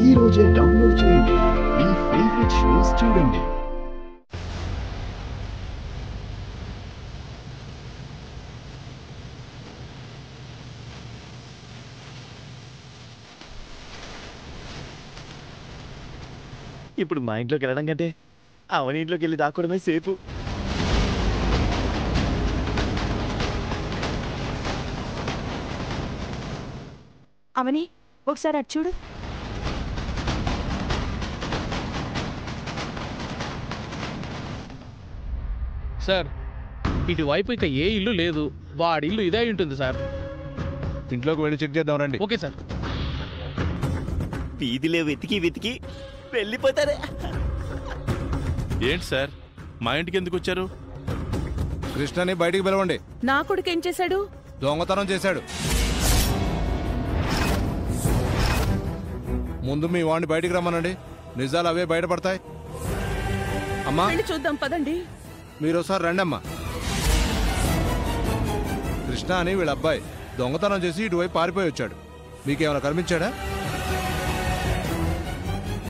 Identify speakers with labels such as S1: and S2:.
S1: ఈ రోజే డౌన్లోడ్ చేయండి. మీ ఫేవరెట్ షోస్ చూడండి.
S2: ఇప్పుడు మా ఇంట్లోకి వెళ్ళడం కంటే అవని ఇంట్లోకి వెళ్ళి దాక్కోవడమే సేపు.
S3: అవని ఒకసారి అటు చూడు.
S4: సార్ ఇటువైపు ఇక ఏ ఇల్లు లేదు. వాడి ఇల్లు ఇదే ఉంటుంది సార్.
S5: ఇంట్లోకి వెళ్ళి చెక్ చేద్దాం రండి.
S4: Okay sir.
S2: వీధిలో వెతికి వెతికి వెళ్ళిపోతారే.
S6: ఏంటి సార్ మా ఇంటికి ఎందుకు వచ్చారు?
S5: కృష్ణని బయటికి పిలవండి.
S3: నా కొడుకు ఏం చేశాడు?
S5: దొంగతనం చేశాడు. ముందు మీ వాడిని బయటికి రమ్మనండి. నిజాలు అవే బయటపడతాయి. అమ్మా
S3: చూద్దాం పదండి.
S5: మీరు ఒకసారి రండి అమ్మా. కృష్ణ అని వీళ్ళ అబ్బాయి దొంగతనం చేసి ఇటువైపు పారిపోయి వచ్చాడు. మీకేమైనా కనిపించాడా?